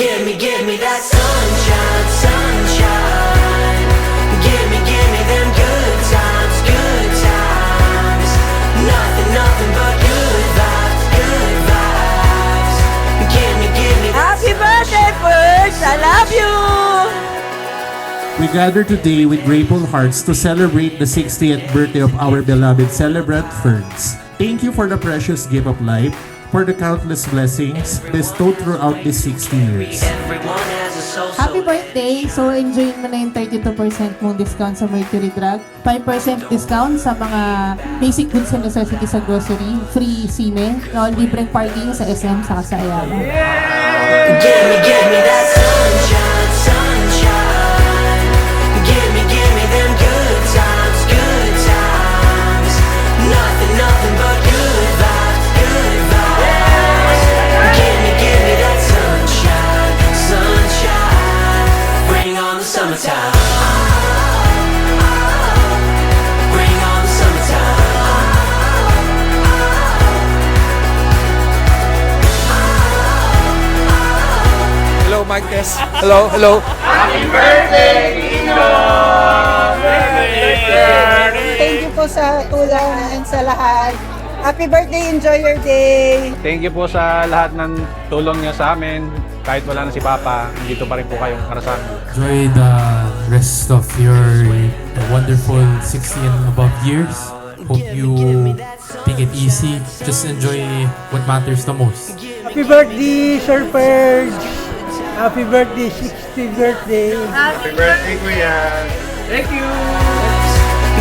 give me that sunshine, sunshine. Give me them good times, good times. Nothing but good vibes, good vibes. Give me that Happy birthday, Ferds! I love you! We gather today with grateful hearts to celebrate the 60th birthday of our beloved celebrant Ferds. Thank you for the precious gift of life, for the countless blessings bestowed throughout these 60 years. everyone has a soul. Happy birthday! So, enjoy mo na yung 32% mong discount sa Mercury Drug, 5% discount sa mga basic goods and necessities sa grocery, free SIME, libreng parking sa SM saka sa Ayala. Give me that sunshine, sunshine. Give me them good times, good times. Nothing but good vibes, good vibes. Give me that sunshine, sunshine. Bring on the summertime. Bring on the summertime. Hello, Mike Tess. Hello. Thank you po sa tulong and sa lahat. Happy birthday, enjoy your day. Thank you po sa lahat ng tulong niyo sa amin. Kahit wala na si Papa, dito pa rin po kayong para sa amin. Enjoy the rest of your wonderful 60 and above years. Hope you take it easy. Just enjoy what matters the most. Happy birthday, Sir Ferds! Happy birthday, 60th birthday! Happy birthday, Kuya! Thank you!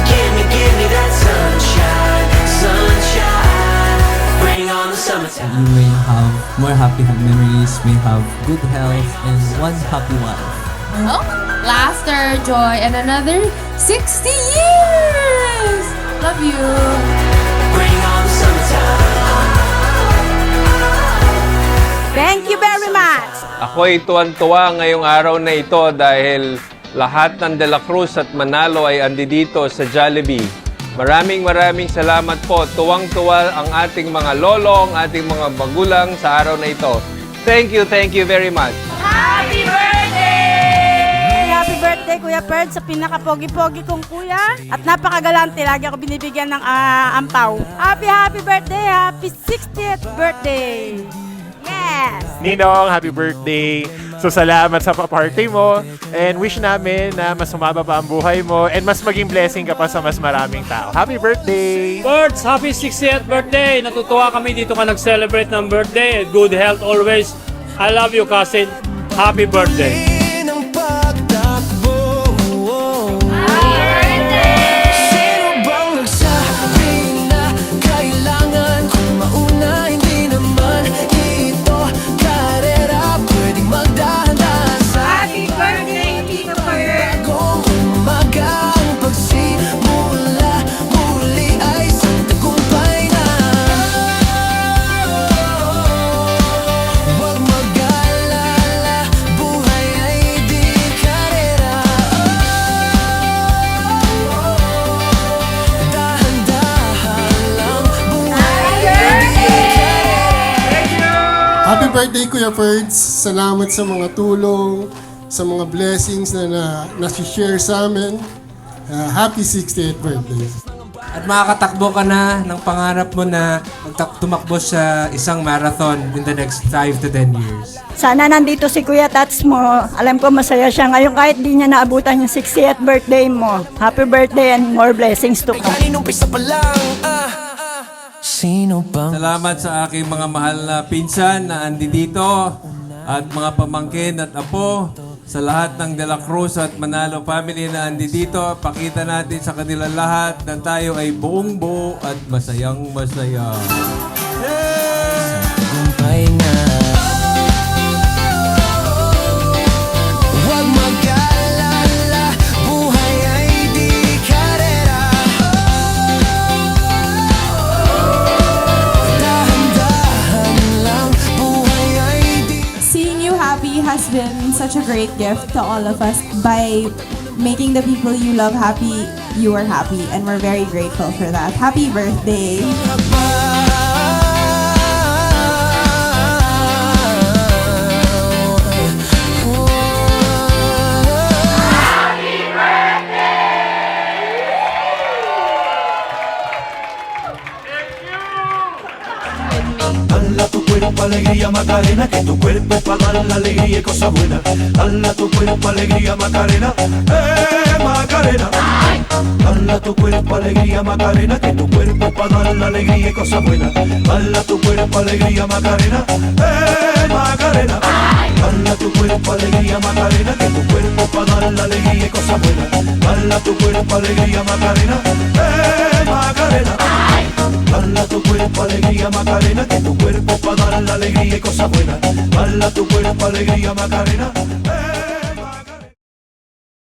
Give me that sunshine, sunshine. Bring on the summertime. You may have more happy memories, may have good health, and one happy life. Oh, laughter, joy, and another 60 years! Love you! Bring on the summertime. Thank you very much! Ako'y tuwan-tuwa ngayong araw na ito dahil lahat ng De La Cruz at Manalo ay andi dito sa Jollibee. Maraming salamat po. Tuwang-tuwa ang ating mga lolo, ang ating mga magulang sa araw na ito. Thank you very much. Happy birthday! Happy birthday, Kuya Ferds, sa pinaka-pogi-pogi kong kuya. At napakagalante, lagi ako binibigyan ng ampaw. Happy birthday! Happy 60th birthday! Yes! Ninong, happy birthday! So salamat sa pa-party mo and wish namin na mas sumaba pa ang buhay mo and mas maging blessing ka pa sa mas maraming tao. Happy birthday! Birds, happy 60th birthday! Natutuwa kami dito ka nag-celebrate ng birthday. Good health always. I love you, cousin. Happy birthday! Happy birthday, Kuya Ferds. Salamat sa mga tulong, sa mga blessings na nasi-share sa amin. Happy 60th birthday. At makakatakbo ka na ng pangarap mo na tumakbo sa isang marathon in the next 5 to 10 years. Sana nandito si Kuya Tats mo. Alam ko masaya siya ngayon kahit di niya naabutan yung 60th birthday mo. Happy birthday and more blessings to come. Salamat sa aking mga mahal na pinsan na andi dito at mga pamangkin at apo. Sa lahat ng De La Cruz at Manalo family na andi dito, pakita natin sa kanila lahat na tayo ay buong buo at masayang masaya. Has been such a great gift to all of us by making the people you love happy, you are happy, and we're very grateful for that. Happy birthday! alegría Macarena, que tu cuerpo es para dar la alegría y cosas buenas. Dale a tu cuerpo alegría Macarena, Macarena. Dale a tu cuerpo alegría Macarena, que tu cuerpo es para dar la alegría y cosas buenas. Dale a tu cuerpo alegría Macarena, Macarena. Dale a tu cuerpo alegría Macarena, que tu cuerpo es para dar la alegría y cosas buenas. Dale a tu cuerpo alegría Macarena, Macarena. Dale a tu cuerpo alegría Macarena, que tu cuerpo es para dar la alegría y cosas buenas. Dale a tu cuerpo alegría Macarena,